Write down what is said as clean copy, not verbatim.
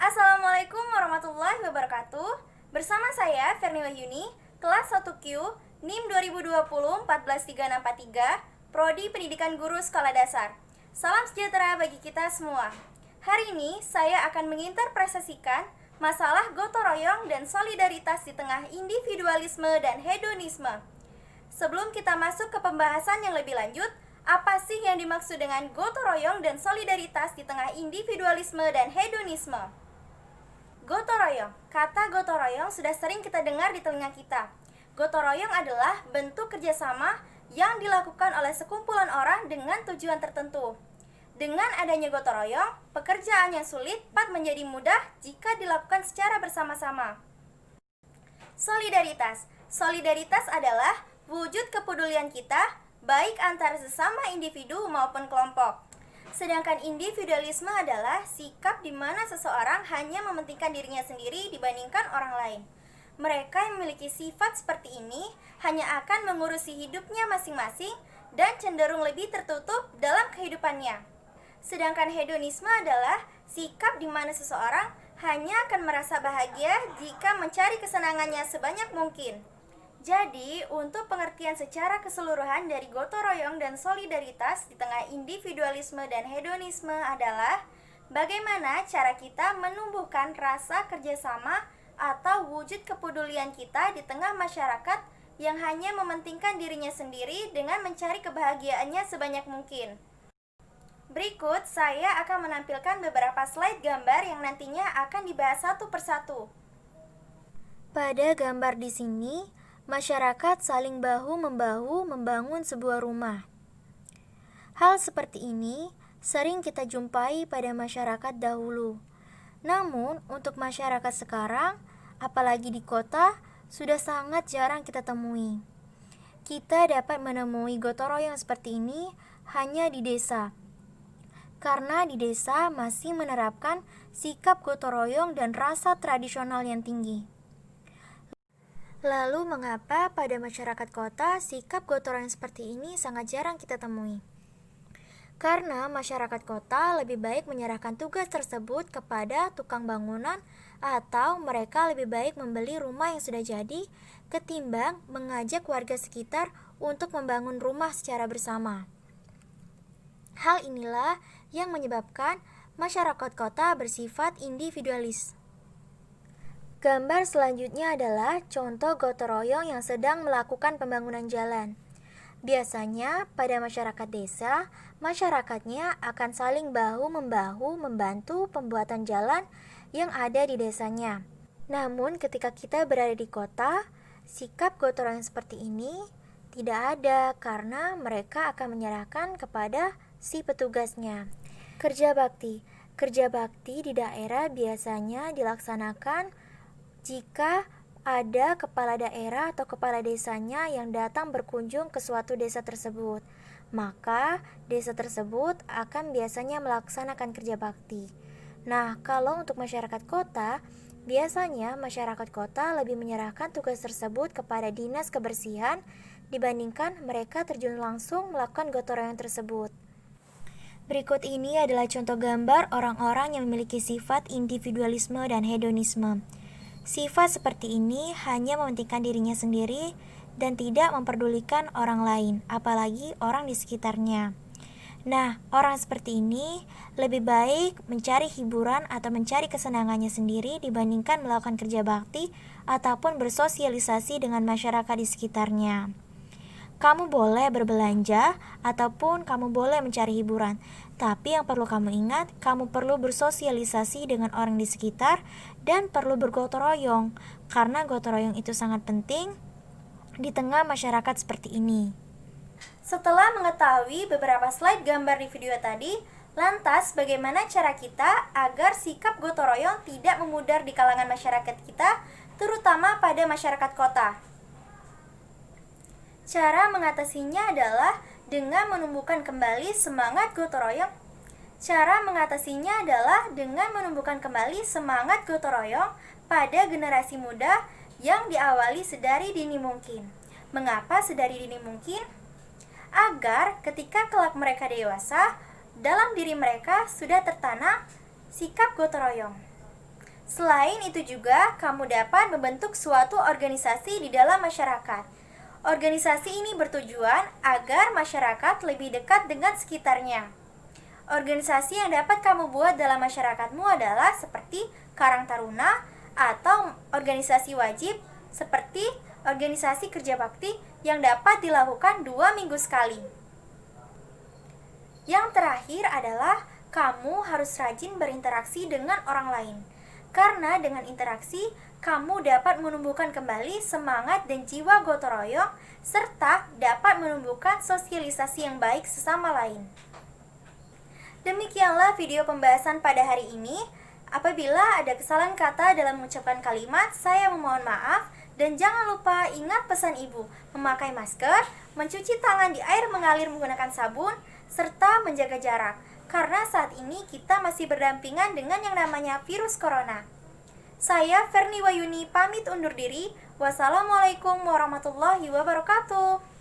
Assalamualaikum warahmatullahi wabarakatuh. Bersama saya Ferni Wahyuni, kelas 1Q, NIM 2020-143643, Prodi Pendidikan Guru Skala Dasar. Salam sejahtera bagi kita semua. Hari ini saya akan menginterpretasikan masalah gotong royong dan solidaritas di tengah individualisme dan hedonisme. Sebelum kita masuk ke pembahasan yang lebih lanjut, apa sih yang dimaksud dengan gotong royong dan solidaritas di tengah individualisme dan hedonisme? Gotong royong. Kata gotong royong sudah sering kita dengar di telinga kita. Gotong royong adalah bentuk kerjasama yang dilakukan oleh sekumpulan orang dengan tujuan tertentu. Dengan adanya gotong royong, pekerjaan yang sulit dapat menjadi mudah jika dilakukan secara bersama-sama. Solidaritas. Solidaritas adalah wujud kepedulian kita, baik antara sesama individu maupun kelompok. Sedangkan individualisme adalah sikap di mana seseorang hanya mementingkan dirinya sendiri dibandingkan orang lain. Mereka yang memiliki sifat seperti ini hanya akan mengurusi hidupnya masing-masing dan cenderung lebih tertutup dalam kehidupannya. Sedangkan hedonisme adalah sikap di mana seseorang hanya akan merasa bahagia jika mencari kesenangannya sebanyak mungkin. Jadi, untuk pengertian secara keseluruhan dari gotong royong dan solidaritas di tengah individualisme dan hedonisme adalah bagaimana cara kita menumbuhkan rasa kerjasama atau wujud kepedulian kita di tengah masyarakat yang hanya mementingkan dirinya sendiri dengan mencari kebahagiaannya sebanyak mungkin. Berikut, saya akan menampilkan beberapa slide gambar yang nantinya akan dibahas satu persatu. Pada gambar di sini, masyarakat saling bahu-membahu membangun sebuah rumah. Hal seperti ini sering kita jumpai pada masyarakat dahulu. Namun, untuk masyarakat sekarang, apalagi di kota, sudah sangat jarang kita temui. Kita dapat menemui gotong royong seperti ini hanya di desa. Karena di desa masih menerapkan sikap gotong royong dan rasa tradisional yang tinggi. Lalu mengapa pada masyarakat kota sikap gotong royong seperti ini sangat jarang kita temui? Karena masyarakat kota lebih baik menyerahkan tugas tersebut kepada tukang bangunan atau mereka lebih baik membeli rumah yang sudah jadi ketimbang mengajak warga sekitar untuk membangun rumah secara bersama. Hal inilah yang menyebabkan masyarakat kota bersifat individualis. Gambar selanjutnya adalah contoh gotong royong yang sedang melakukan pembangunan jalan. Biasanya pada masyarakat desa, masyarakatnya akan saling bahu-membahu membantu pembuatan jalan yang ada di desanya. Namun ketika kita berada di kota, sikap gotong royong seperti ini tidak ada karena mereka akan menyerahkan kepada si petugasnya. Kerja bakti di daerah biasanya dilaksanakan jika ada kepala daerah atau kepala desanya yang datang berkunjung ke suatu desa tersebut, maka desa tersebut akan biasanya melaksanakan kerja bakti. Nah, kalau untuk masyarakat kota, biasanya masyarakat kota lebih menyerahkan tugas tersebut kepada dinas kebersihan dibandingkan mereka terjun langsung melakukan gotong royong tersebut. Berikut ini adalah contoh gambar orang-orang yang memiliki sifat individualisme dan hedonisme. Sifat seperti ini hanya mementingkan dirinya sendiri dan tidak memperdulikan orang lain, apalagi orang di sekitarnya. Nah, orang seperti ini lebih baik mencari hiburan atau mencari kesenangannya sendiri dibandingkan melakukan kerja bakti ataupun bersosialisasi dengan masyarakat di sekitarnya. Kamu boleh berbelanja ataupun kamu boleh mencari hiburan, tapi yang perlu kamu ingat, kamu perlu bersosialisasi dengan orang di sekitar dan perlu bergotong royong, karena gotong royong itu sangat penting di tengah masyarakat seperti ini. Setelah mengetahui beberapa slide gambar di video tadi, lantas bagaimana cara kita agar sikap gotong royong tidak memudar di kalangan masyarakat kita, terutama pada masyarakat kota? Cara mengatasinya adalah dengan menumbuhkan kembali semangat gotong royong. Pada generasi muda yang diawali sedari dini mungkin. Mengapa sedari dini mungkin? Agar ketika kelak mereka dewasa, dalam diri mereka sudah tertanam sikap gotong royong. Selain itu juga, kamu dapat membentuk suatu organisasi di dalam masyarakat. Organisasi ini bertujuan agar masyarakat lebih dekat dengan sekitarnya. Organisasi yang dapat kamu buat dalam masyarakatmu adalah seperti Karang Taruna atau organisasi wajib seperti organisasi kerja bakti yang dapat dilakukan 2 minggu sekali. Yang terakhir adalah kamu harus rajin berinteraksi dengan orang lain. Karena dengan interaksi, kamu dapat menumbuhkan kembali semangat dan jiwa gotong royong serta dapat menumbuhkan sosialisasi yang baik sesama lain. Demikianlah video pembahasan pada hari ini. Apabila ada kesalahan kata dalam mengucapkan kalimat, saya memohon maaf. Dan jangan lupa ingat pesan ibu, memakai masker, mencuci tangan di air mengalir menggunakan sabun, serta menjaga jarak. Karena saat ini kita masih berdampingan dengan yang namanya virus corona. Saya Ferni Wayuni pamit undur diri. Wassalamualaikum warahmatullahi wabarakatuh.